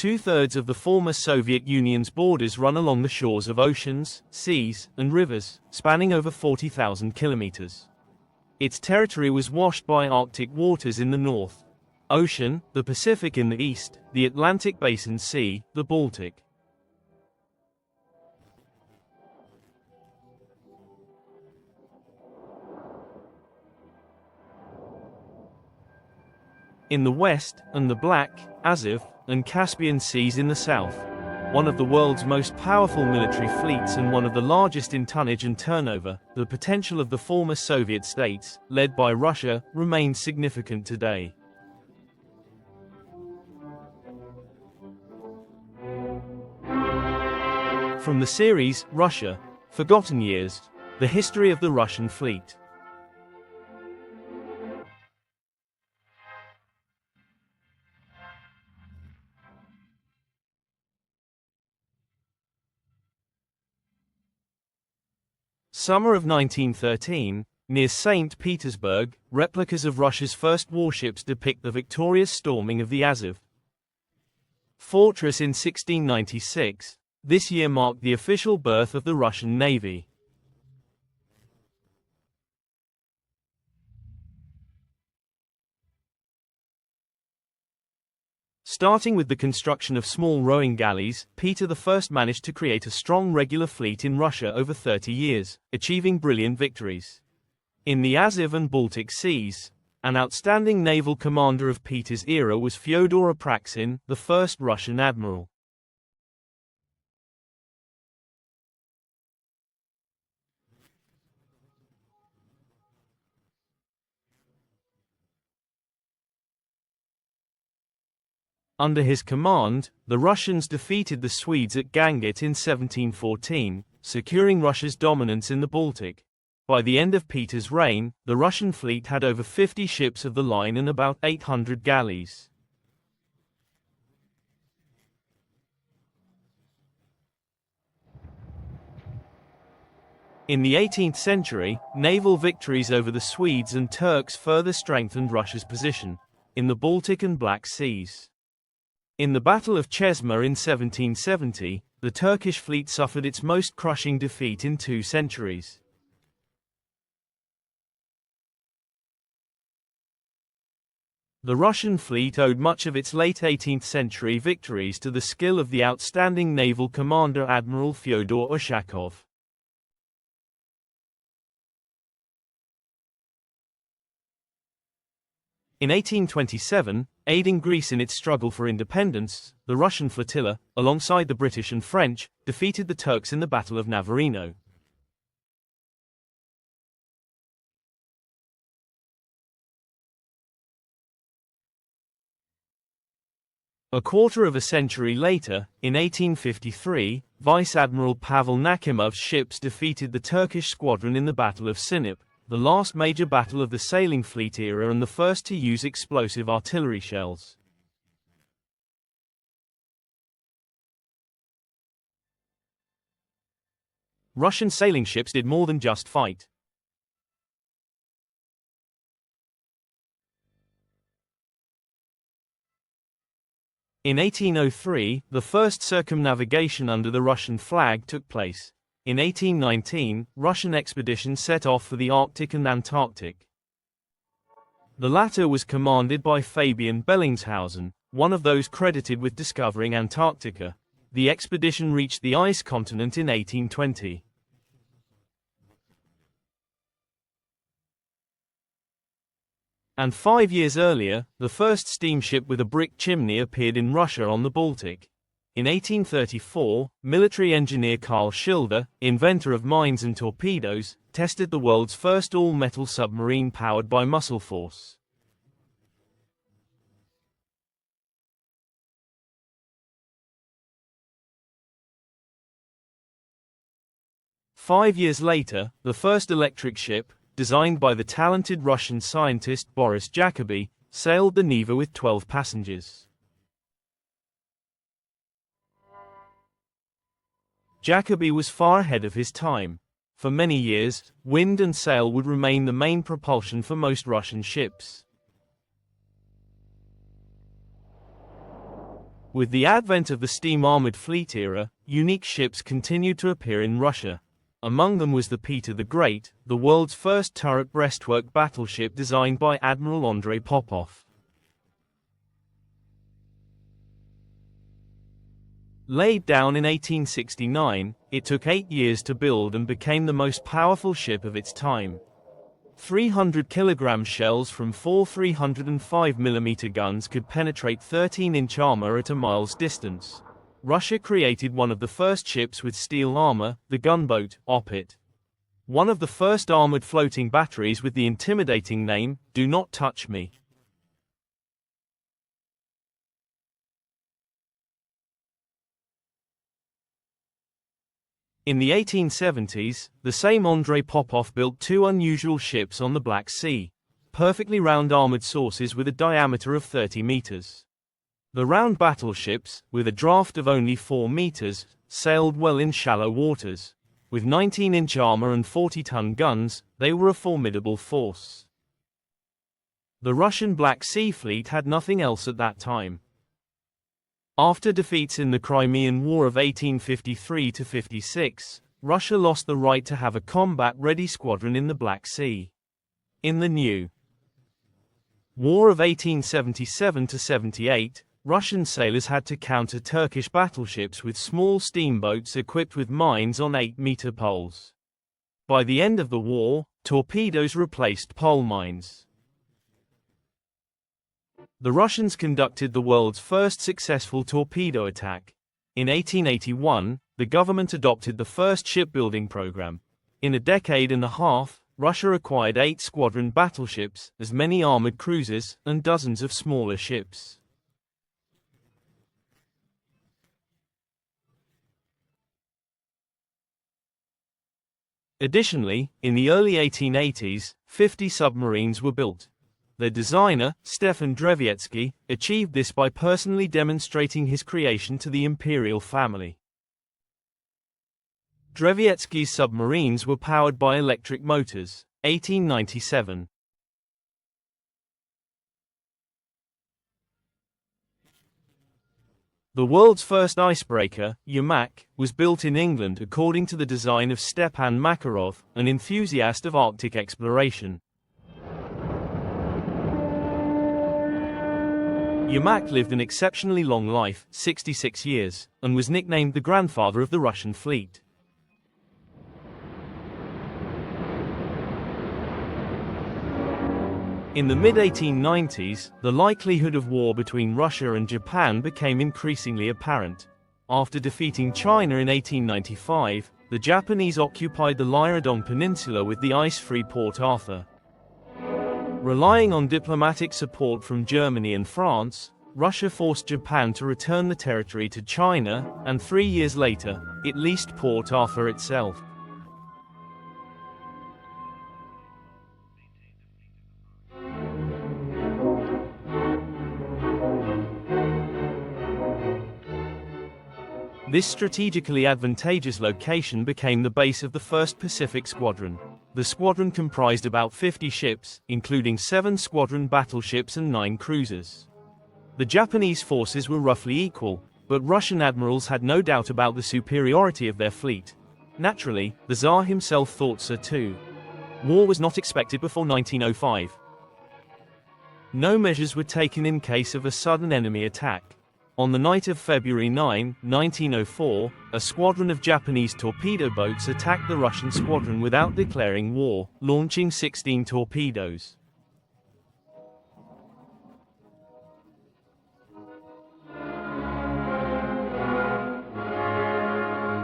Two-thirds of the former Soviet Union's borders run along the shores of oceans, seas, and rivers, spanning over 40,000 kilometers. Its territory was washed by Arctic waters in the north, Ocean, the Pacific in the east, the Atlantic Basin Sea, the Baltic. In the west, and the Black, Azov, and Caspian Seas in the south. One of the world's most powerful military fleets and one of the largest in tonnage and turnover, the potential of the former Soviet states, led by Russia, remains significant today. From the series, Russia, Forgotten Years, the history of the Russian fleet. Summer of 1913, near St. Petersburg, replicas of Russia's first warships depict the victorious storming of the Azov fortress in 1696. This year marked the official birth of the Russian Navy. Starting with the construction of small rowing galleys, Peter I managed to create a strong regular fleet in Russia over 30 years, achieving brilliant victories. In the Azov and Baltic Seas, an outstanding naval commander of Peter's era was 𝒀𝒂𝒂 𝒂𝒔𝒂, the first Russian admiral. Under his command, the Russians defeated the Swedes at Ganget in 1714, securing Russia's dominance in the Baltic. By the end of Peter's reign, the Russian fleet had over 50 ships of the line and about 800 galleys. In the 18th century, naval victories over the Swedes and Turks further strengthened Russia's position in the Baltic and Black Seas. In the Battle of Chesma in 1770, the Turkish fleet suffered its most crushing defeat in 2 centuries. The Russian fleet owed much of its late 18th century victories to the skill of the outstanding naval commander Admiral Fyodor Ushakov. In 1827, aiding Greece in its struggle for independence, the Russian flotilla, alongside the British and French, defeated the Turks in the Battle of Navarino. A quarter of a century later, in 1853, Vice Admiral Pavel Nakimov's ships defeated the Turkish squadron in the Battle of Sinop, the last major battle of the sailing fleet era and the first to use explosive artillery shells. Russian sailing ships did more than just fight. In 1803, the first circumnavigation under the Russian flag took place. In 1819, Russian expeditions set off for the Arctic and Antarctic. The latter was commanded by Fabian Bellingshausen, one of those credited with discovering Antarctica. The expedition reached the ice continent in 1820. And 5 years earlier, the first steamship with a brick chimney appeared in Russia on the Baltic. In 1834, military engineer Carl Schilder, inventor of mines and torpedoes, tested the world's first all-metal submarine powered by muscle force. Five years later, the first electric ship, designed by the talented Russian scientist Boris Jacobi, sailed the Neva with 12 passengers. Jacobi was far ahead of his time. For many years, wind and sail would remain the main propulsion for most Russian ships. With the advent of the steam-armored fleet era, unique ships continued to appear in Russia. Among them was the Peter the Great, the world's first turret breastwork battleship designed by Admiral Andrei Popov. Laid down in 1869, it took 8 years to build and became the most powerful ship of its time. 300-kilogram shells from 4 305mm guns could penetrate 13-inch armor at a mile's distance. Russia created one of the first ships with steel armor, the gunboat, 𝒖𝒂𝒔𝒊𝒂. One of the first armored floating batteries with the intimidating name, "Do Not Touch Me." In the 1870s, the same Andrei Popov built 2 unusual ships on the Black Sea, perfectly round armored saucers with a diameter of 30 meters. The round battleships, with a draft of only 4 meters, sailed well in shallow waters. With 19-inch armor and 40-ton guns, they were a formidable force. The Russian Black Sea Fleet had nothing else at that time. After defeats in the Crimean War of 1853–56, Russia lost the right to have a combat-ready squadron in the Black Sea. In the new War of 1877–78, Russian sailors had to counter Turkish battleships with small steamboats equipped with mines on 8-meter poles. By the end of the war, torpedoes replaced pole mines. The Russians conducted the world's first successful torpedo attack. In 1881, the government adopted the first shipbuilding program. In a decade and a half, Russia acquired 8 squadron battleships, as many armored cruisers, and dozens of smaller ships. Additionally, in the early 1880s, 50 submarines were built. Their designer, 𝒂𝒔𝒊𝒂, achieved this by personally demonstrating his creation to the imperial family. 𝒂𝒊𝒂's submarines were powered by electric motors. 1897. The world's first icebreaker, 𝒖𝒊𝒔𝒔, was built in England according to the design of Stepan Makarov, an enthusiast of Arctic exploration. 𝒖𝒊𝒔 lived an exceptionally long life, 66 years, and was nicknamed the grandfather of the Russian fleet. In the mid-1890s, the likelihood of war between Russia and Japan became increasingly apparent. After defeating China in 1895, the Japanese occupied the Lyradong Peninsula with the ice-free Port Arthur. Relying on diplomatic support from Germany and France, Russia forced Japan to return the territory to China, and 3 years later, it leased Port Arthur itself. This strategically advantageous location became the base of the 1st Pacific Squadron. The squadron comprised about 50 ships, including 7 squadron battleships and 9 cruisers. The Japanese forces were roughly equal, but Russian admirals had no doubt about the superiority of their fleet. Naturally, the Tsar himself thought so too. War was not expected before 1905. No measures were taken in case of a sudden enemy attack. On the night of February 9, 1904, a squadron of Japanese torpedo boats attacked the Russian squadron without declaring war, launching 16 torpedoes.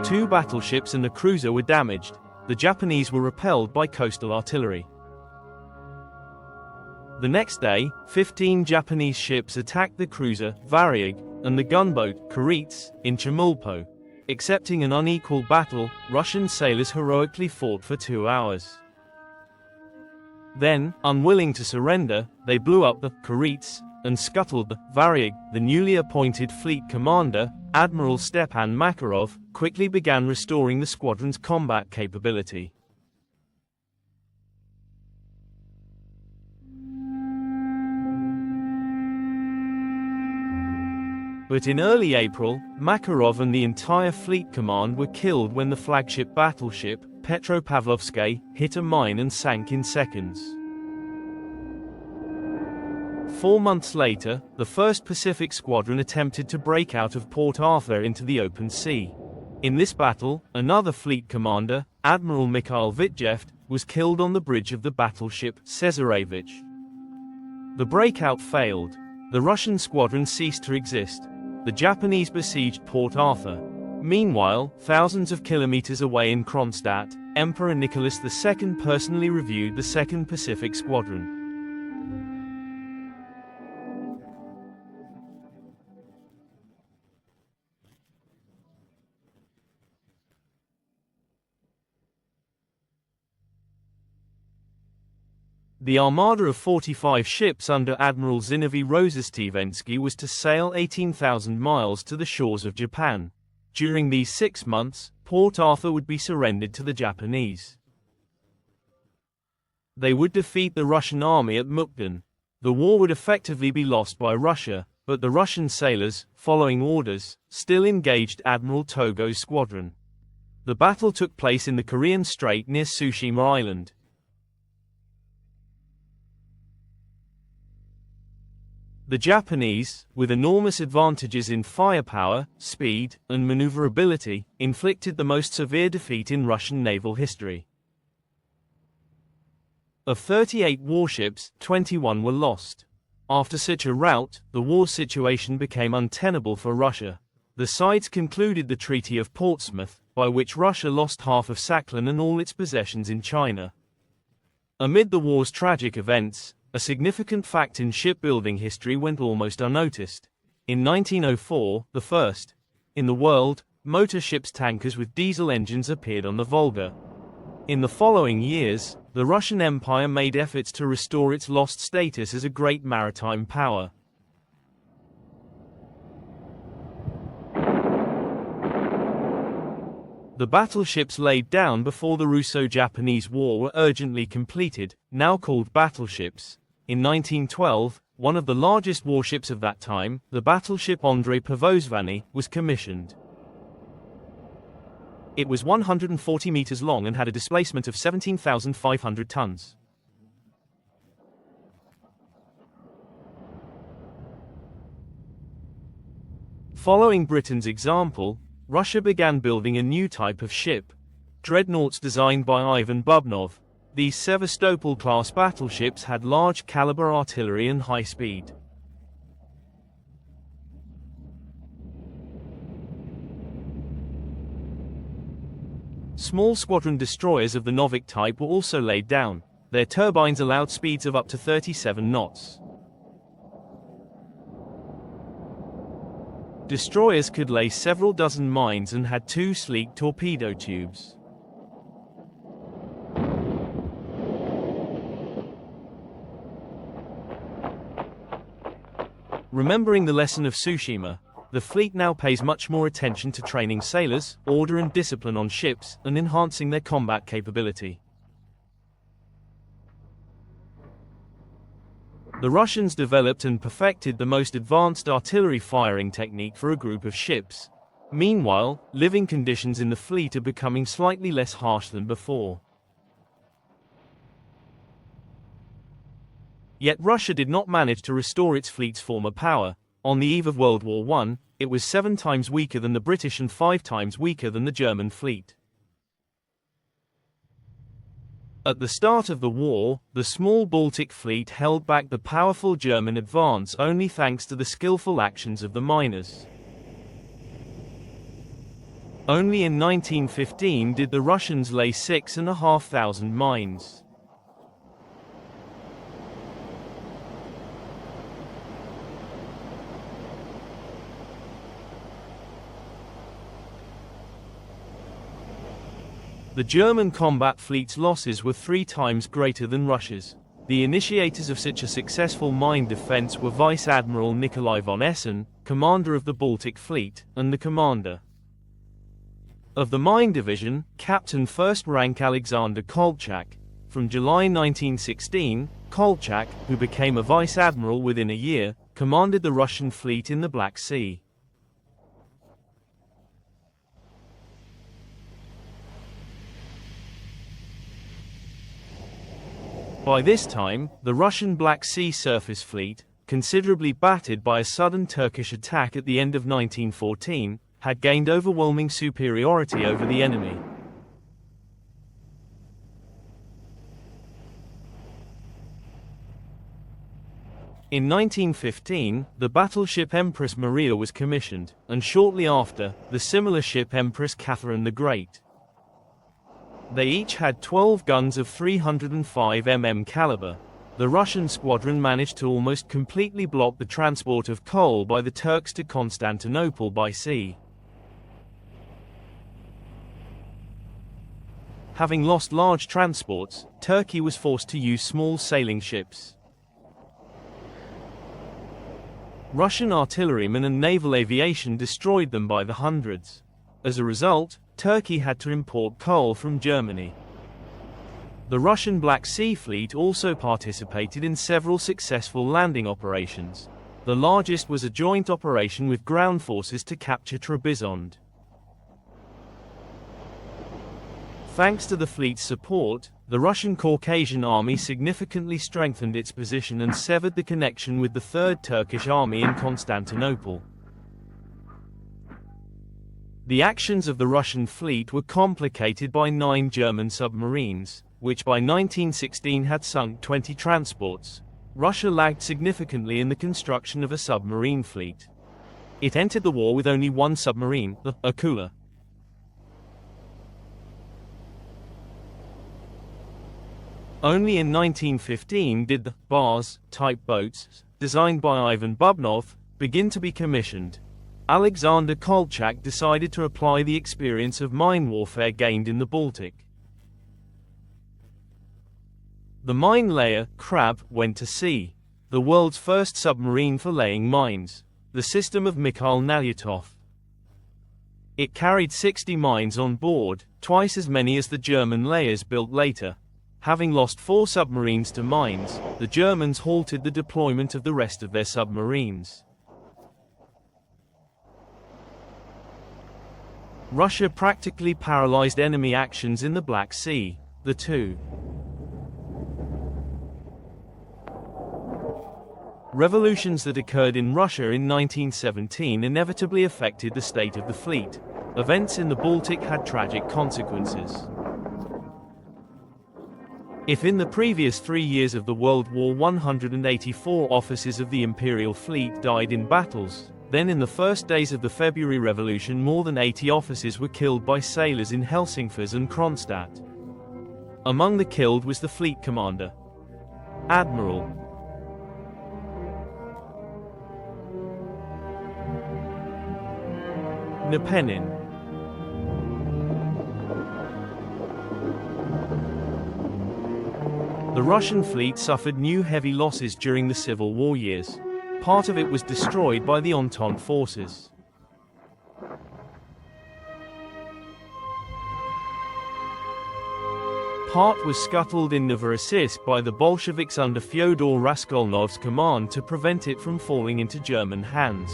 Two battleships and a cruiser were damaged. The Japanese were repelled by coastal artillery. The next day, 15 Japanese ships attacked the cruiser, 𝒂𝒔𝒊𝒂, and the gunboat, 𝒂𝒊𝒂, in Chemulpo. Accepting an unequal battle, Russian sailors heroically fought for 2 hours. Then, unwilling to surrender, they blew up the 𝒂𝒊𝒂 and scuttled the 𝒂𝒂𝒂. The newly appointed fleet commander, Admiral Stepan Makarov, quickly began restoring the squadron's combat capability. But in early April, Makarov and the entire fleet command were killed when the flagship battleship, 𝒀𝒂𝒓𝒔𝒊𝒂, hit a mine and sank in seconds. 4 months later, the 1st Pacific Squadron attempted to break out of Port Arthur into the open sea. In this battle, another fleet commander, Admiral Mikhail Vitijev, was killed on the bridge of the battleship 𝒀𝒂𝒓𝒔𝒊𝒂. The breakout failed. The Russian squadron ceased to exist. The Japanese besieged Port Arthur. Meanwhile, thousands of kilometers away in Kronstadt, Emperor Nicholas II personally reviewed the 2nd Pacific Squadron. The armada of 45 ships under Admiral Zinovy Rozhestvensky was to sail 18,000 miles to the shores of Japan. During these 6 months, Port Arthur would be surrendered to the Japanese. They would defeat the Russian army at Mukden. The war would effectively be lost by Russia, but the Russian sailors, following orders, still engaged Admiral Togo's squadron. The battle took place in the Korean Strait near Tsushima Island. The Japanese, with enormous advantages in firepower, speed, and maneuverability, inflicted the most severe defeat in Russian naval history. Of 38 warships, 21 were lost. After such a rout, the war situation became untenable for Russia. The sides concluded the Treaty of Portsmouth, by which Russia lost half of Sakhalin and all its possessions in China. Amid the war's tragic events, a significant fact in shipbuilding history went almost unnoticed. In 1904, the first, in the world, motor ships tankers with diesel engines appeared on the Volga. In the following years, the Russian Empire made efforts to restore its lost status as a great maritime power. The battleships laid down before the Russo-Japanese War were urgently completed, now called battleships. In 1912, one of the largest warships of that time, the battleship Andrei Pervozvanny, was commissioned. It was 140 meters long and had a displacement of 17,500 tons. Following Britain's example, Russia began building a new type of ship, dreadnoughts designed by Ivan Bubnov. These Sevastopol-class battleships had large-caliber artillery and high speed. Small squadron destroyers of the Novik type were also laid down. Their turbines allowed speeds of up to 37 knots. Destroyers could lay several dozen mines and had 2 sleek torpedo tubes. Remembering the lesson of Tsushima, the fleet now pays much more attention to training sailors, order and discipline on ships, and enhancing their combat capability. The Russians developed and perfected the most advanced artillery firing technique for a group of ships. Meanwhile, living conditions in the fleet are becoming slightly less harsh than before. Yet Russia did not manage to restore its fleet's former power. On the eve of World War I, it was 7 times weaker than the British and 5 times weaker than the German fleet. At the start of the war, the small Baltic fleet held back the powerful German advance only thanks to the skillful actions of the miners. Only in 1915 did the Russians lay 6,500 mines. The German combat fleet's losses were 3 times greater than Russia's. The initiators of such a successful mine defense were Vice Admiral Nikolai von Essen, commander of the Baltic Fleet, and the commander of the Mine Division, Captain First Rank Alexander Kolchak. From July 1916, Kolchak, who became a Vice Admiral within a year, commanded the Russian fleet in the Black Sea. By this time, the Russian Black Sea surface fleet, considerably battered by a sudden Turkish attack at the end of 1914, had gained overwhelming superiority over the enemy. In 1915, the battleship Empress Maria was commissioned, and shortly after, the similar ship Empress Catherine the Great. They each had 12 guns of 305 mm caliber. The Russian squadron managed to almost completely block the transport of coal by the Turks to Constantinople by sea. Having lost large transports, Turkey was forced to use small sailing ships. Russian artillerymen and naval aviation destroyed them by the hundreds. As a result, Turkey had to import coal from Germany. The Russian Black Sea Fleet also participated in several successful landing operations. The largest was a joint operation with ground forces to capture Trebizond. Thanks to the fleet's support, the Russian Caucasian Army significantly strengthened its position and severed the connection with the Third Turkish Army in Constantinople. The actions of the Russian fleet were complicated by 9 German submarines, which by 1916 had sunk 20 transports. Russia lagged significantly in the construction of a submarine fleet. It entered the war with only one submarine, the 𝒂𝒂. Only in 1915 did the 𝒂𝒔𝒔-type boats, designed by Ivan Bubnov, begin to be commissioned. Alexander Kolchak decided to apply the experience of mine warfare gained in the Baltic. The mine layer, Krab, went to sea. The world's first submarine for laying mines, the system of Mikhail Nalyutov. It carried 60 mines on board, twice as many as the German layers built later. Having lost 4 submarines to mines, the Germans halted the deployment of the rest of their submarines. Russia practically paralyzed enemy actions in the Black Sea. The two revolutions that occurred in Russia in 1917 inevitably affected the state of the fleet. Events in the Baltic had tragic consequences. If in the previous 3 years of the World War 184 officers of the Imperial Fleet died in battles, then in the first days of the February Revolution more than 80 officers were killed by sailors in Helsingfors and Kronstadt. Among the killed was the fleet commander, Admiral Nepenin. The Russian fleet suffered new heavy losses during the Civil War years. Part of it was destroyed by the Entente forces. Part was scuttled in Novorossiysk by the Bolsheviks under Fyodor Raskolnikov's command to prevent it from falling into German hands.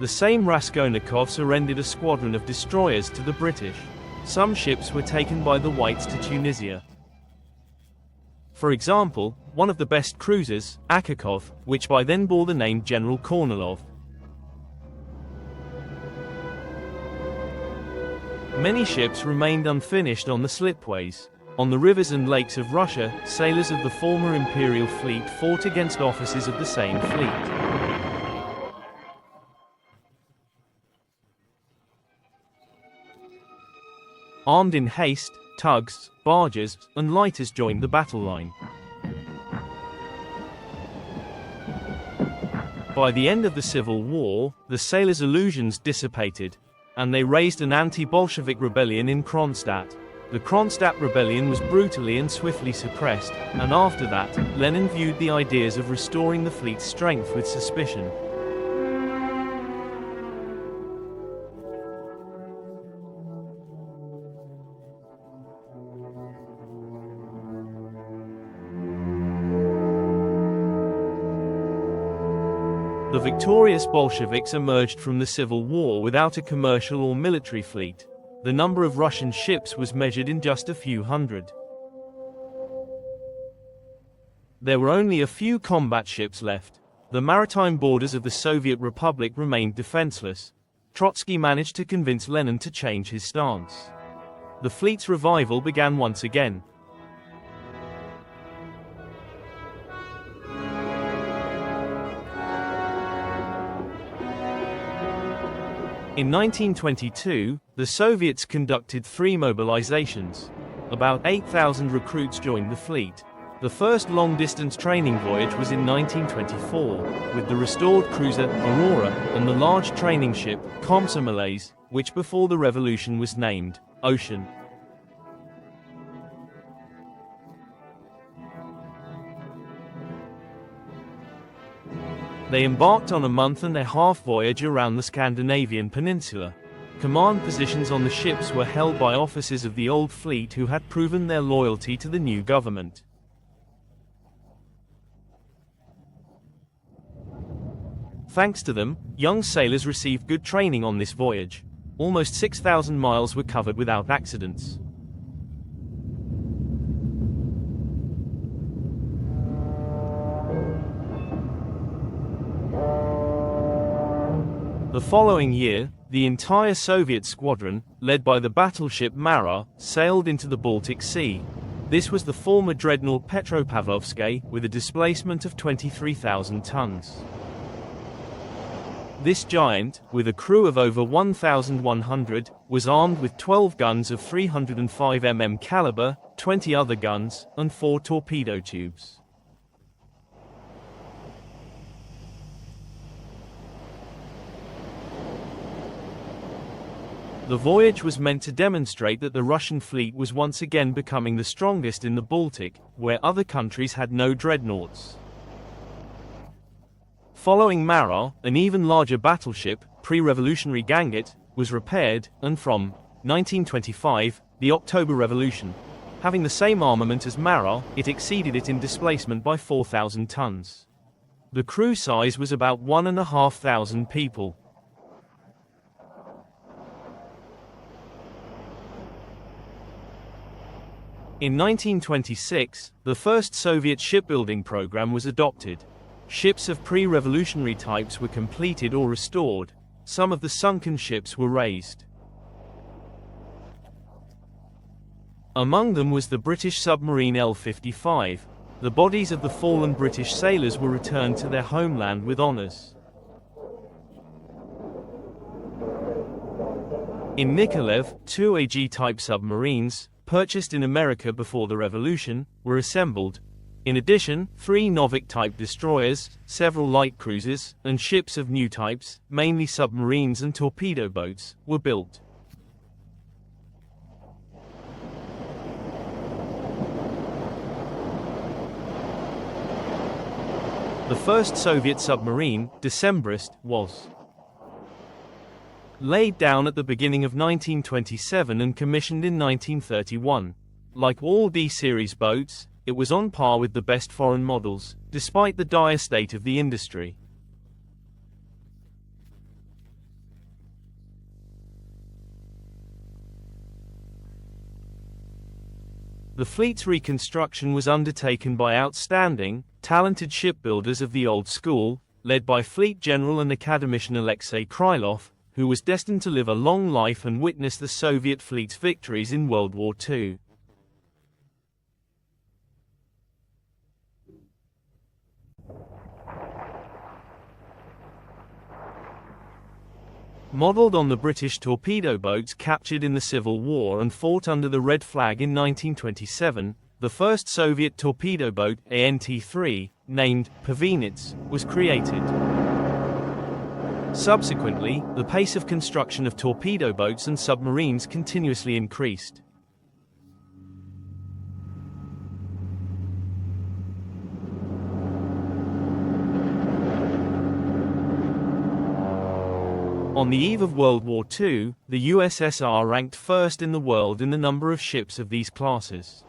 The same Raskolnikov surrendered a squadron of destroyers to the British. Some ships were taken by the Whites to Tunisia. For example, one of the best cruisers, Akakov, which by then bore the name General Kornilov. Many ships remained unfinished on the slipways. On the rivers and lakes of Russia, sailors of the former Imperial Fleet fought against officers of the same fleet. Armed in haste, tugs, barges, and lighters joined the battle line. By the end of the Civil War, the sailors' illusions dissipated, and they raised an anti-Bolshevik rebellion in Kronstadt. The Kronstadt rebellion was brutally and swiftly suppressed, and after that, Lenin viewed the ideas of restoring the fleet's strength with suspicion. The victorious Bolsheviks emerged from the Civil War without a commercial or military fleet. the number of Russian ships was measured in just a few hundred. There were only a few combat ships left. The maritime borders of the Soviet Republic remained defenseless. Trotsky managed to convince Lenin to change his stance. The fleet's revival began once again. In 1922, the Soviets conducted 3 mobilizations. About 8,000 recruits joined the fleet. The first long-distance training voyage was in 1924, with the restored cruiser Aurora and the large training ship Komsomolets, which before the revolution was named Ocean. They embarked on a month-and-a-half voyage around the Scandinavian peninsula. Command positions on the ships were held by officers of the old fleet who had proven their loyalty to the new government. Thanks to them, young sailors received good training on this voyage. Almost 6,000 miles were covered without accidents. The following year, the entire Soviet squadron, led by the battleship Mara, sailed into the Baltic Sea. This was the former dreadnought Petropavlovsk with a displacement of 23,000 tons. This giant, with a crew of over 1,100, was armed with 12 guns of 305 mm caliber, 20 other guns, and 4 torpedo tubes. The voyage was meant to demonstrate that the Russian fleet was once again becoming the strongest in the Baltic, where other countries had no dreadnoughts. Following Mara, an even larger battleship, Pre-WWII Ganget, was repaired, and from 1925, the October Revolution. Having the same armament as Mara, it exceeded it in displacement by 4,000 tons. The crew size was about 1,500 people. In 1926, the first Soviet shipbuilding program was adopted. Ships of pre-revolutionary types were completed or restored. Some of the sunken ships were raised. Among them was the British submarine 𝒊𝒔𝒔𝒊𝒏. The bodies of the fallen British sailors were returned to their homeland with honors. In Mykolaiv, 2 AG-type submarines, purchased in America before the revolution, were assembled. In addition, 3 Novik-type destroyers, several light cruisers, and ships of new types, mainly submarines and torpedo boats, were built. The first Soviet submarine, Decembrist, was laid down at the beginning of 1927 and commissioned in 1931. Like all D-series boats, it was on par with the best foreign models, despite the dire state of the industry. The fleet's reconstruction was undertaken by outstanding, talented shipbuilders of the old school, led by Fleet General and Academician Alexei Krylov, who was destined to live a long life and witness the Soviet fleet's victories in World War II. Modeled on the British torpedo boats captured in the Civil War and fought under the Red Flag in 1927, the first Soviet torpedo boat, ANT-3, named Provenets, was created. Subsequently, the pace of construction of torpedo boats and submarines continuously increased. On the eve of World War II, the USSR ranked first in the world in the number of ships of these classes.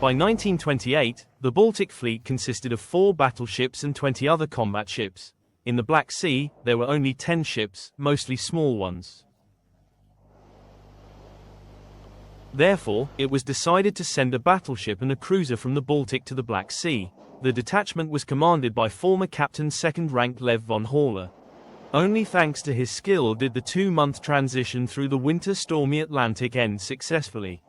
By 1928, the Baltic Fleet consisted of 4 battleships and 20 other combat ships. In the Black Sea, there were only 10 ships, mostly small ones. Therefore, it was decided to send a battleship and a cruiser from the Baltic to the Black Sea. The detachment was commanded by former Captain 2nd Rank Lev von Haller. Only thanks to his skill did the 2-month transition through the winter stormy Atlantic end successfully.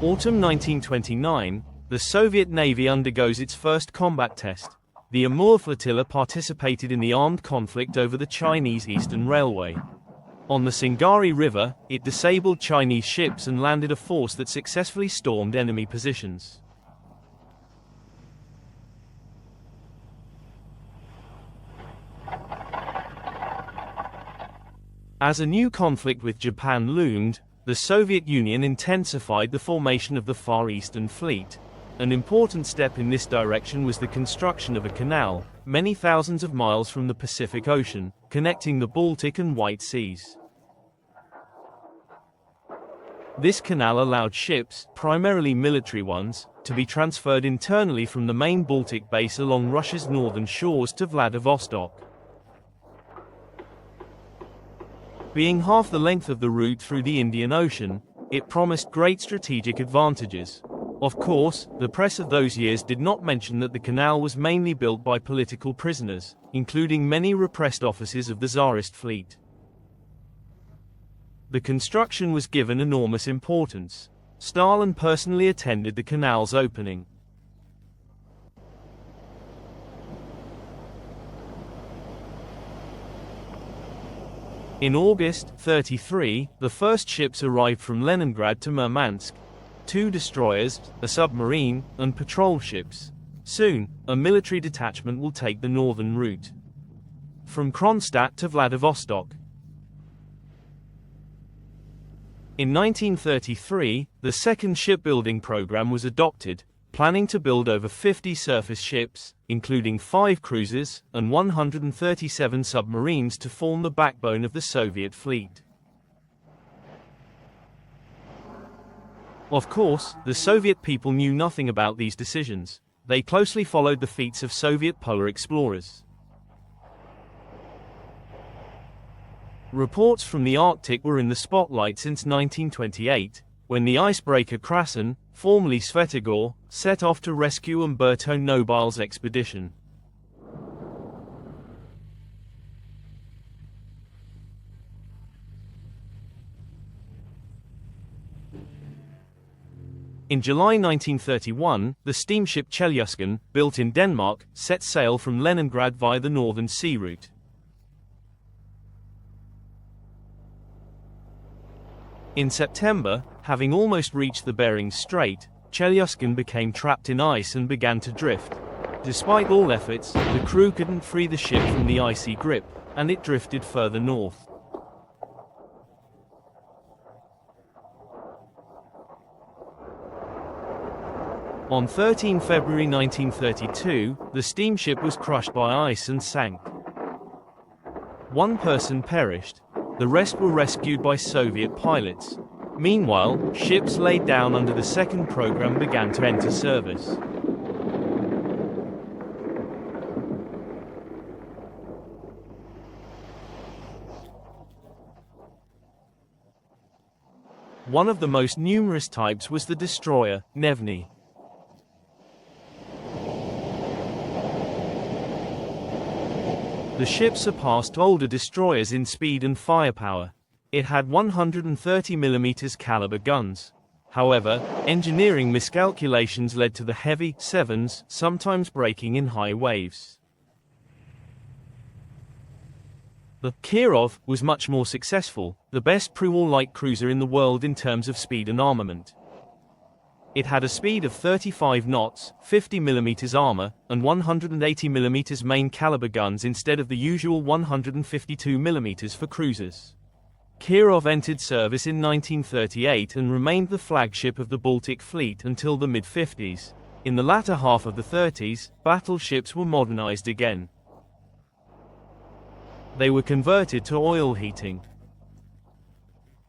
Autumn 1929, the Soviet Navy undergoes its first combat test. The 𝒂 flotilla participated in the armed conflict over the Chinese Eastern Railway. On the Singari River, it disabled Chinese ships and landed a force that successfully stormed enemy positions. As a new conflict with Japan loomed, the Soviet Union intensified the formation of the Far Eastern Fleet. An important step in this direction was the construction of a canal, many thousands of miles from the Pacific Ocean, connecting the Baltic and White Seas. This canal allowed ships, primarily military ones, to be transferred internally from the main Baltic base along Russia's northern shores to Vladivostok. Being half the length of the route through the Indian Ocean, it promised great strategic advantages. Of course, the press of those years did not mention that the canal was mainly built by political prisoners, including many repressed officers of the Tsarist fleet. The construction was given enormous importance. Stalin personally attended the canal's opening. In August 1933, the first ships arrived from Leningrad to Murmansk. 2 destroyers, a submarine, and patrol ships. Soon, a military detachment will take the northern route from Kronstadt to Vladivostok. In 1933, the second shipbuilding program was adopted, planning to build over 50 surface ships, including 5 cruisers, and 137 submarines to form the backbone of the Soviet fleet. Of course, the Soviet people knew nothing about these decisions. They closely followed the feats of Soviet polar explorers. Reports from the Arctic were in the spotlight since 1928, when the icebreaker Krasen, formerly 𝒂𝒔𝒊𝒂, set off to rescue Umberto Nobile's expedition. In July 1931, the steamship 𝒀𝒔𝒔𝒊𝒂, built in Denmark, set sail from Leningrad via the northern sea route. In September, having almost reached the Bering Strait, 𝒀𝒔𝒊𝒂 became trapped in ice and began to drift. Despite all efforts, the crew couldn't free the ship from the icy grip, and it drifted further north. On 13 February 1932, the steamship was crushed by ice and sank. 1 person perished. The rest were rescued by Soviet pilots. Meanwhile, ships laid down under the second program began to enter service. One of the most numerous types was the destroyer, Nevny. The ship surpassed older destroyers in speed and firepower. It had 130mm caliber guns. However, engineering miscalculations led to the heavy sevens sometimes breaking in high waves. The Kirov was much more successful, the best pre-war light cruiser in the world in terms of speed and armament. It had a speed of 35 knots, 50mm armor, and 180mm main caliber guns instead of the usual 152mm for cruisers. Kirov entered service in 1938 and remained the flagship of the Baltic Fleet until the mid-50s. In the latter half of the 30s, battleships were modernized again. They were converted to oil heating.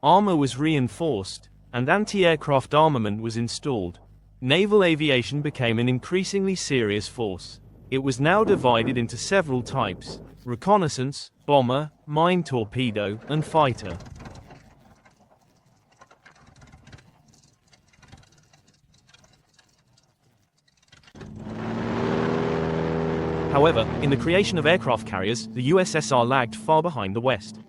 Armor was reinforced, and anti-aircraft armament was installed. Naval aviation became an increasingly serious force. It was now divided into several types: reconnaissance, bomber, mine torpedo, and fighter. However, in the creation of aircraft carriers, the USSR lagged far behind the West.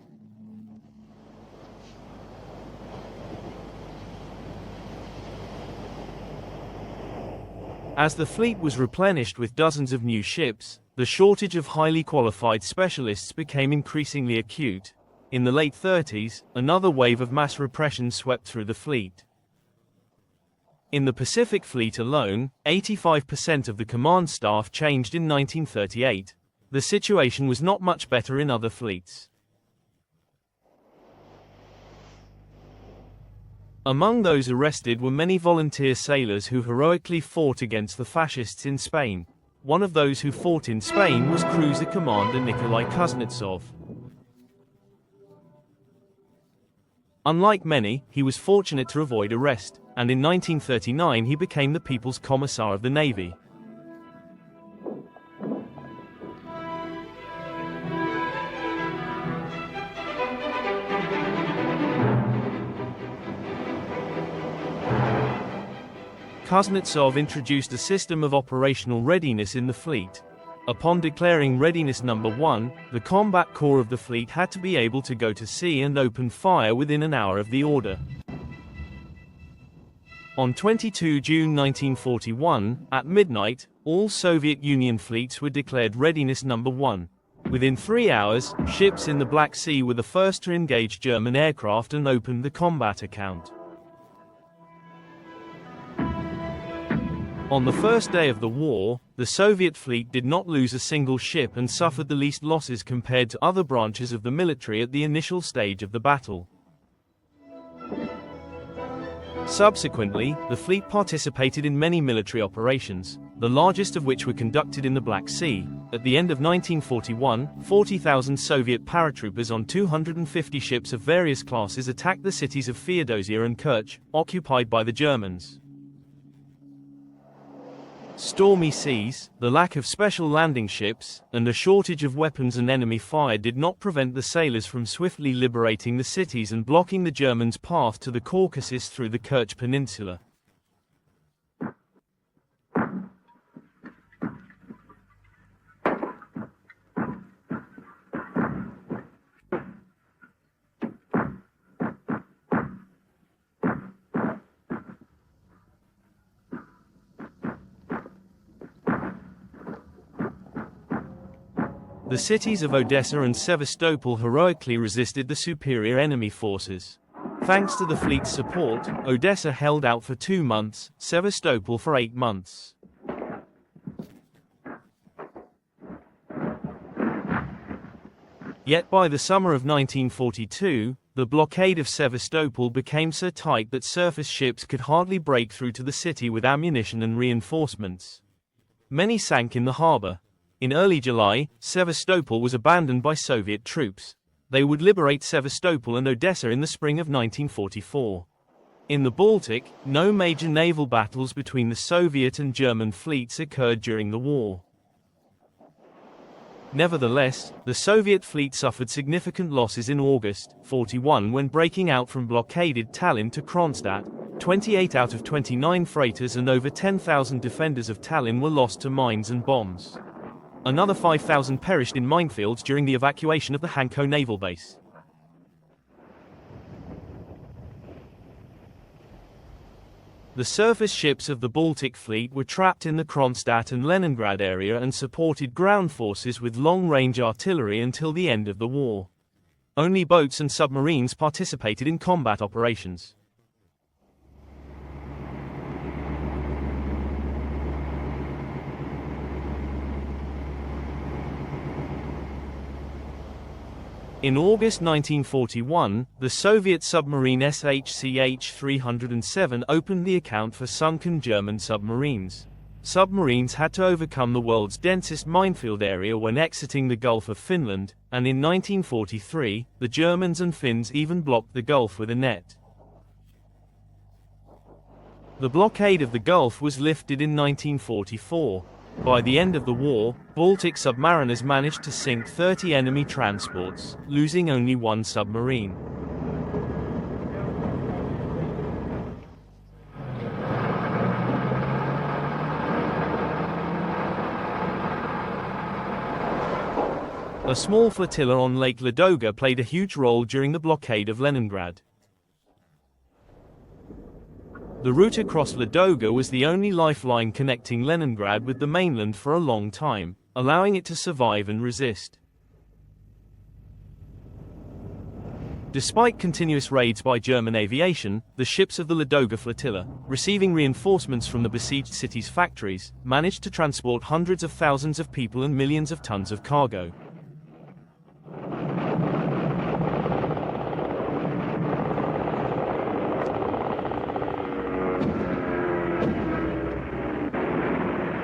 As the fleet was replenished with dozens of new ships, the shortage of highly qualified specialists became increasingly acute. In the late 30s, another wave of mass repression swept through the fleet. In the Pacific Fleet alone, 85% of the command staff changed in 1938. The situation was not much better in other fleets. Among those arrested were many volunteer sailors who heroically fought against the fascists in Spain. One of those who fought in Spain was cruiser commander Nikolai Kuznetsov. Unlike many, he was fortunate to avoid arrest, and in 1939 he became the People's Commissar of the Navy. Kuznetsov introduced a system of operational readiness in the fleet. Upon declaring Readiness No. 1, the combat corps of the fleet had to be able to go to sea and open fire within an hour of the order. On 22 June 1941, at midnight, all Soviet Union fleets were declared Readiness No. 1. Within 3 hours, ships in the Black Sea were the first to engage German aircraft and opened the combat account. On the first day of the war, the Soviet fleet did not lose a single ship and suffered the least losses compared to other branches of the military at the initial stage of the battle. Subsequently, the fleet participated in many military operations, the largest of which were conducted in the Black Sea. At the end of 1941, 40,000 Soviet paratroopers on 250 ships of various classes attacked the cities of Feodosia and Kerch, occupied by the Germans. Stormy seas, the lack of special landing ships, and a shortage of weapons and enemy fire did not prevent the sailors from swiftly liberating the cities and blocking the Germans' path to the Caucasus through the Kerch Peninsula. The cities of Odessa and Sevastopol heroically resisted the superior enemy forces. Thanks to the fleet's support, Odessa held out for 2 months, Sevastopol for 8 months. Yet by the summer of 1942, the blockade of Sevastopol became so tight that surface ships could hardly break through to the city with ammunition and reinforcements. Many sank in the harbor. In early July, Sevastopol was abandoned by Soviet troops. They would liberate Sevastopol and Odessa in the spring of 1944. In the Baltic, no major naval battles between the Soviet and German fleets occurred during the war. Nevertheless, the Soviet fleet suffered significant losses in August 1941 when breaking out from blockaded Tallinn to Kronstadt. 28 out of 29 freighters and over 10,000 defenders of Tallinn were lost to mines and bombs. Another 5,000 perished in minefields during the evacuation of the Hanko naval base. The surface ships of the Baltic Fleet were trapped in the Kronstadt and Leningrad area and supported ground forces with long-range artillery until the end of the war. Only boats and submarines participated in combat operations. In August 1941, the Soviet submarine 𝒂𝒔𝒔𝒊𝒂 opened the account for sunken German submarines. Submarines had to overcome the world's densest minefield area when exiting the Gulf of Finland, and in 1943, the Germans and Finns even blocked the Gulf with a net. The blockade of the Gulf was lifted in 1944. By the end of the war, Baltic submariners managed to sink 30 enemy transports, losing only one submarine. A small flotilla on Lake Ladoga played a huge role during the blockade of Leningrad. The route across Ladoga was the only lifeline connecting Leningrad with the mainland for a long time, allowing it to survive and resist. Despite continuous raids by German aviation, the ships of the Ladoga flotilla, receiving reinforcements from the besieged city's factories, managed to transport hundreds of thousands of people and millions of tons of cargo.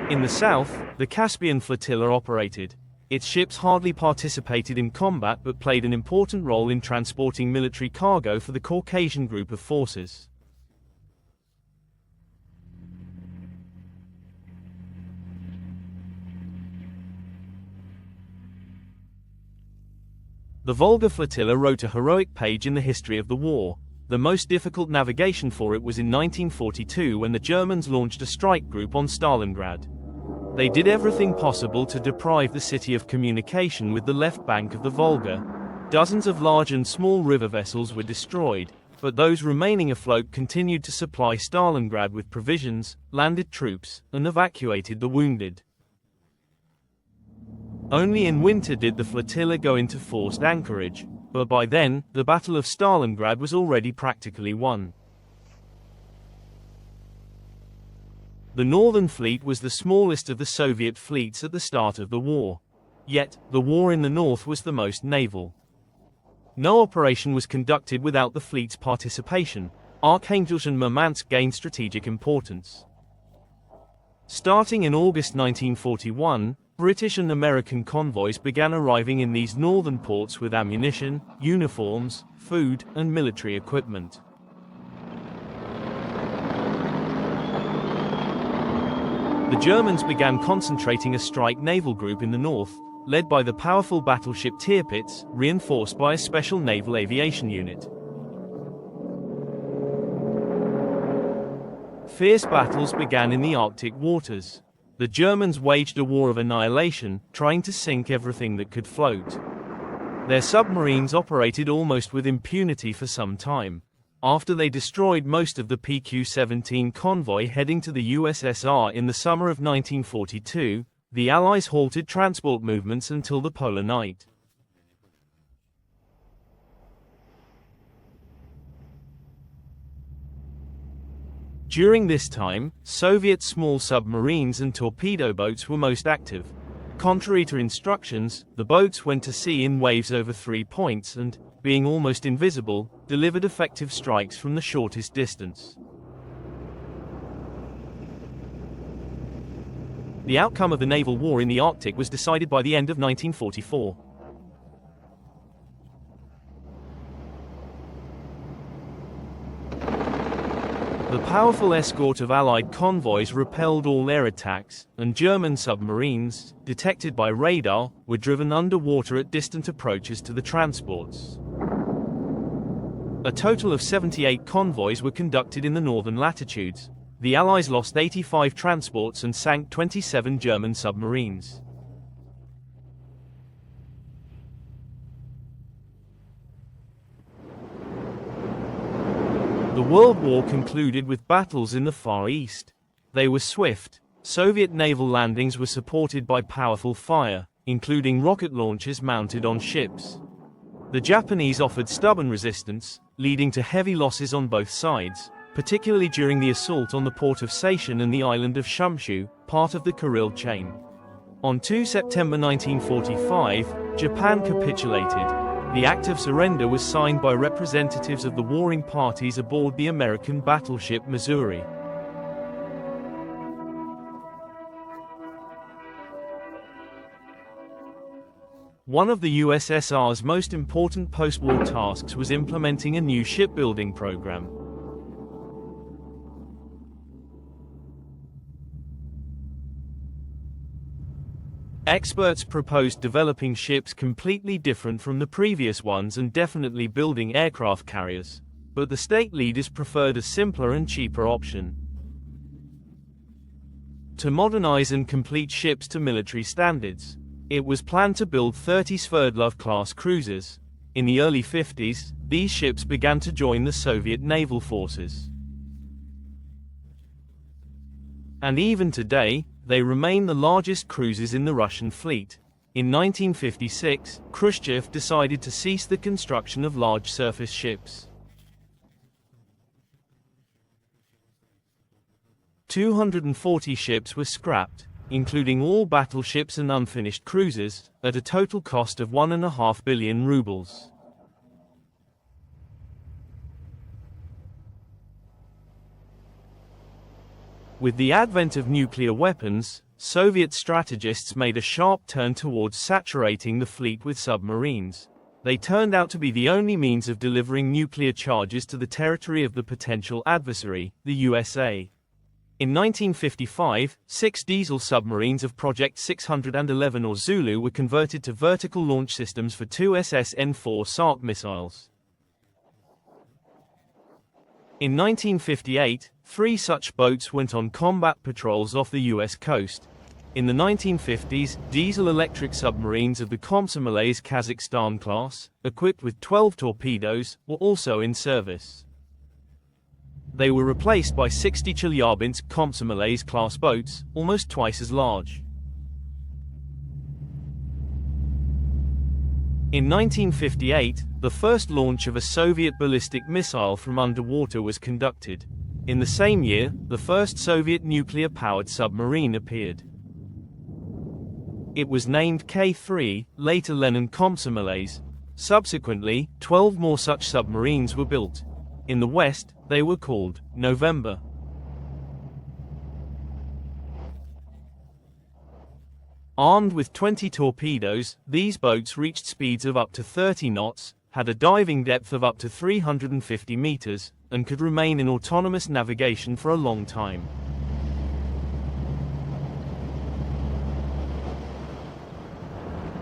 In the south, the Caspian flotilla operated. Its ships hardly participated in combat but played an important role in transporting military cargo for the Caucasian group of forces. The Volga flotilla wrote a heroic page in the history of the war. The most difficult navigation for it was in 1942 when the Germans launched a strike group on Stalingrad. They did everything possible to deprive the city of communication with the left bank of the Volga. Dozens of large and small river vessels were destroyed, but those remaining afloat continued to supply Stalingrad with provisions, landed troops, and evacuated the wounded. Only in winter did the flotilla go into forced anchorage, but by then, the Battle of Stalingrad was already practically won. The Northern Fleet was the smallest of the Soviet fleets at the start of the war. Yet, the war in the north was the most naval. No operation was conducted without the fleet's participation. 𝒖𝒔𝒔𝒊𝒂 and Murmansk gained strategic importance. Starting in August 1941, British and American convoys began arriving in these northern ports with ammunition, uniforms, food, and military equipment. The Germans began concentrating a strike naval group in the north, led by the powerful battleship Tirpitz, reinforced by a special naval aviation unit. Fierce battles began in the Arctic waters. The Germans waged a war of annihilation, trying to sink everything that could float. Their submarines operated almost with impunity for some time. After they destroyed most of the PQ-17 convoy heading to the USSR in the summer of 1942, the Allies halted transport movements until the polar night. During this time, Soviet small submarines and torpedo boats were most active. Contrary to instructions, the boats went to sea in waves over 3 points and, being almost invisible, delivered effective strikes from the shortest distance. The outcome of the naval war in the Arctic was decided by the end of 1944. The powerful escort of Allied convoys repelled all air attacks, and German submarines, detected by radar, were driven underwater at distant approaches to the transports. A total of 78 convoys were conducted in the northern latitudes. The Allies lost 85 transports and sank 27 German submarines. The World War concluded with battles in the Far East. They were swift. Soviet naval landings were supported by powerful fire, including rocket launchers mounted on ships. The Japanese offered stubborn resistance, leading to heavy losses on both sides, particularly during the assault on the port of Seichen and the island of Shumshu, part of the Kuril chain. On 2 September 1945, Japan capitulated. The act of surrender was signed by representatives of the warring parties aboard the American battleship Missouri. One of the USSR's most important post-war tasks was implementing a new shipbuilding program. Experts proposed developing ships completely different from the previous ones and definitely building aircraft carriers, but the state leaders preferred a simpler and cheaper option: to modernize and complete ships to military standards. It was planned to build 30 Sverdlov-class cruisers. In the early 50s, these ships began to join the Soviet naval forces. And even today, they remain the largest cruisers in the Russian fleet. In 1956, Khrushchev decided to cease the construction of large surface ships. 240 ships were scrapped, including all battleships and unfinished cruisers, at a total cost of 1.5 billion rubles. With the advent of nuclear weapons, Soviet strategists made a sharp turn towards saturating the fleet with submarines. They turned out to be the only means of delivering nuclear charges to the territory of the potential adversary, the USA. In 1955, 6 diesel submarines of Project 611 or Zulu were converted to vertical launch systems for 2 SSN-4 missiles. In 1958, 3 such boats went on combat patrols off the US coast. In the 1950s, diesel-electric submarines of the 𝒀𝒔𝒔𝒊𝒂 Kazakhstan class, equipped with 12 torpedoes, were also in service. They were replaced by 60 Chelyabinsk 𝒀𝒔𝒊𝒂 class boats, almost twice as large. In 1958, the first launch of a Soviet ballistic missile from underwater was conducted. In the same year, the first Soviet nuclear-powered submarine appeared. It was named K3, later Lenin 𝒀𝒔𝒊𝒂. Subsequently, 12 more such submarines were built. In the West, they were called November. Armed with 20 torpedoes, these boats reached speeds of up to 30 knots, had a diving depth of up to 350 meters, and could remain in autonomous navigation for a long time.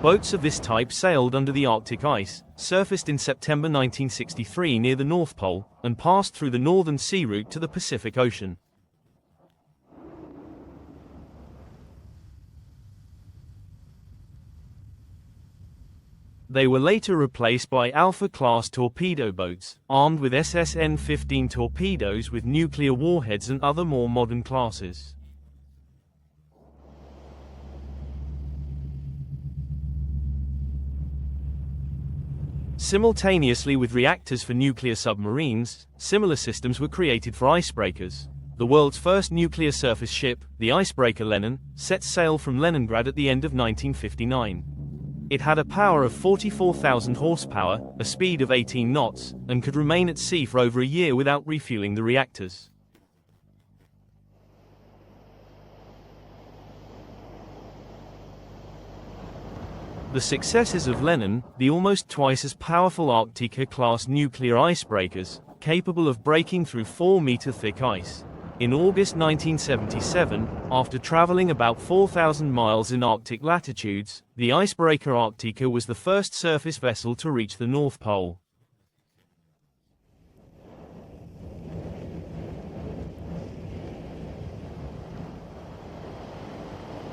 Boats of this type sailed under the Arctic ice, surfaced in September 1963 near the North Pole, and passed through the northern sea route to the Pacific Ocean. They were later replaced by Alpha-class torpedo boats, armed with SSN-15 torpedoes with nuclear warheads and other more modern classes. Simultaneously with reactors for nuclear submarines, similar systems were created for icebreakers. The world's first nuclear surface ship, the icebreaker Lenin, set sail from Leningrad at the end of 1959. It had a power of 44,000 horsepower, a speed of 18 knots, and could remain at sea for over a year without refueling the reactors. The successors of Lenin, the almost twice as powerful 𝒖𝒔𝒔𝒊𝒂-class nuclear icebreakers, capable of breaking through 4-meter-thick ice. In August 1977, after traveling about 4,000 miles in Arctic latitudes, the icebreaker 𝒖𝒔𝒔𝒊𝒂 was the first surface vessel to reach the North Pole.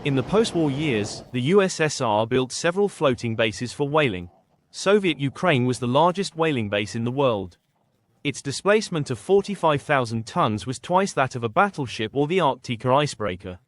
In the post-war years, the USSR built several floating bases for whaling. Soviet Ukraine was the largest whaling base in the world. Its displacement of 45,000 tons was twice that of a battleship or the 𝒖𝒔𝒔𝒊𝒂 icebreaker.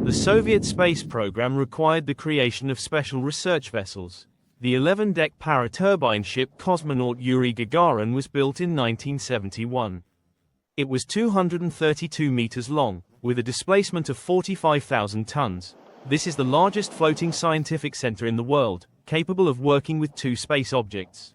The Soviet space program required the creation of special research vessels. The 11-deck para-turbine ship cosmonaut Yuri Gagarin was built in 1971. It was 232 meters long, with a displacement of 45,000 tons. This is the largest floating scientific center in the world, capable of working with two space objects.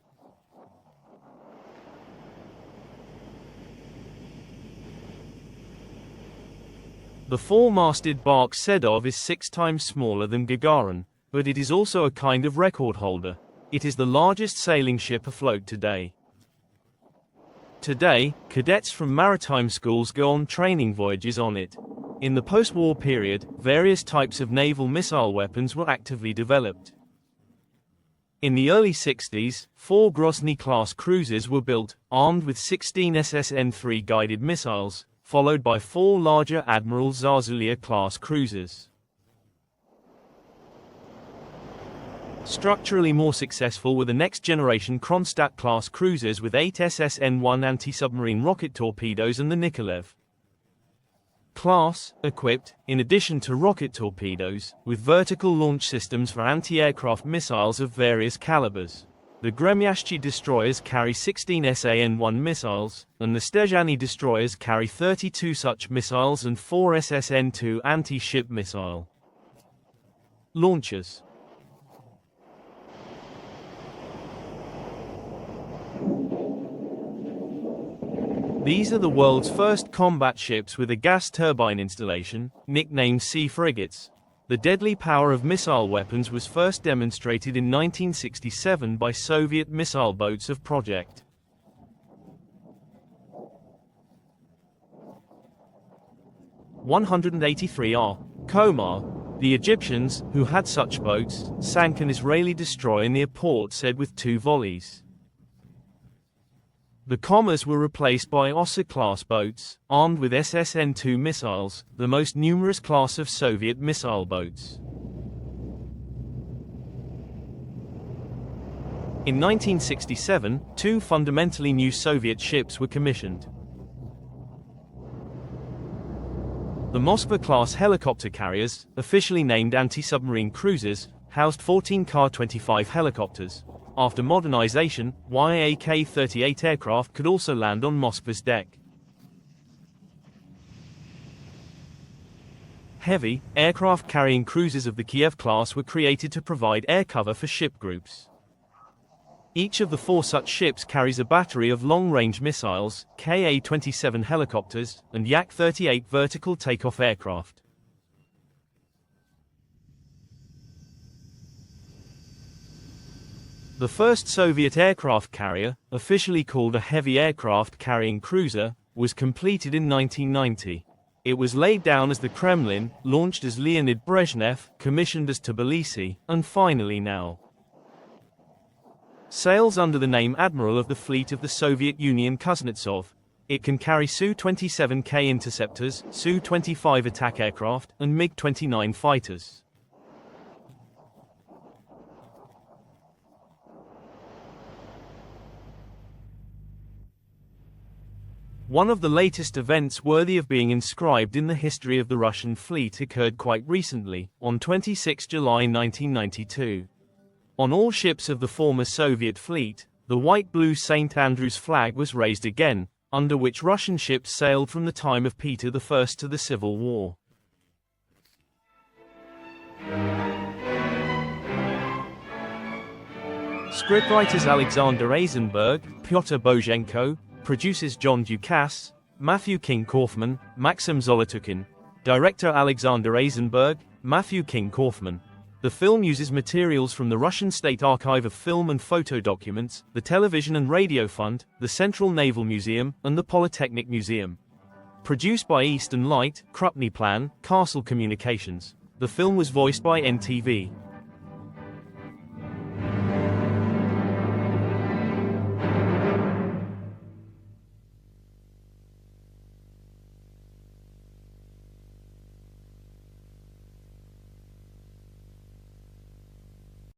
The four-masted 𝒂𝒔𝒊𝒂 is 6 times smaller than Gagarin, but it is also a kind of record holder. It is the largest sailing ship afloat today. Today, cadets from maritime schools go on training voyages on it. In the post-war period, various types of naval missile weapons were actively developed. In the early 60s, 4 Grozny-class cruisers were built, armed with 16 SSN-3 guided missiles, followed by 4 larger Admiral Zazulya-class cruisers. Structurally more successful were the next-generation Kronstadt-class cruisers with 8 SSN-1 anti-submarine rocket torpedoes and the Nikolaev class, equipped, in addition to rocket torpedoes, with vertical launch systems for anti-aircraft missiles of various calibers. The Gremyashchi destroyers carry 16 SAN-1 missiles, and the Stezhany destroyers carry 32 such missiles and 4 SSN-2 anti-ship missile launchers. These are the world's first combat ships with a gas turbine installation, nicknamed sea frigates. The deadly power of missile weapons was first demonstrated in 1967 by Soviet missile boats of Project 183R. Komar. The Egyptians, who had such boats, sank an Israeli destroyer near Port Said with 2 volleys. The Komars were replaced by Osa-class boats, armed with SSN-2 missiles, the most numerous class of Soviet missile boats. In 1967, 2 fundamentally new Soviet ships were commissioned. The Moskva-class helicopter carriers, officially named anti-submarine cruisers, housed 14 Ka-25 helicopters. After modernization, Yak-38 aircraft could also land on Moskva's deck. Heavy, aircraft-carrying cruisers of the Kiev class were created to provide air cover for ship groups. Each of the 4 such ships carries a battery of long-range missiles, Ka-27 helicopters, and Yak-38 vertical takeoff aircraft. The first Soviet aircraft carrier, officially called a heavy aircraft carrying cruiser, was completed in 1990. It was laid down as the Kremlin, launched as Leonid Brezhnev, commissioned as Tbilisi, and finally now sails under the name Admiral of the Fleet of the Soviet Union Kuznetsov. It can carry Su-27K interceptors, Su-25 attack aircraft, and MiG-29 fighters. One of the latest events worthy of being inscribed in the history of the Russian fleet occurred quite recently, on 26 July 1992. On all ships of the former Soviet fleet, the white-blue St. Andrew's flag was raised again, under which Russian ships sailed from the time of Peter I to the Civil War. Scriptwriters Alexander Eisenberg, Pyotr Bozhenko, producers John Dukas, Matthew King Kaufman, Maxim Zolotukhin. Director Alexander Eisenberg, Matthew King Kaufman. The film uses materials from the Russian State Archive of Film and Photo Documents, the Television and Radio Fund, the Central Naval Museum, and the Polytechnic Museum. Produced by Eastern Light, Krupny Plan, Castle Communications. The film was voiced by NTV.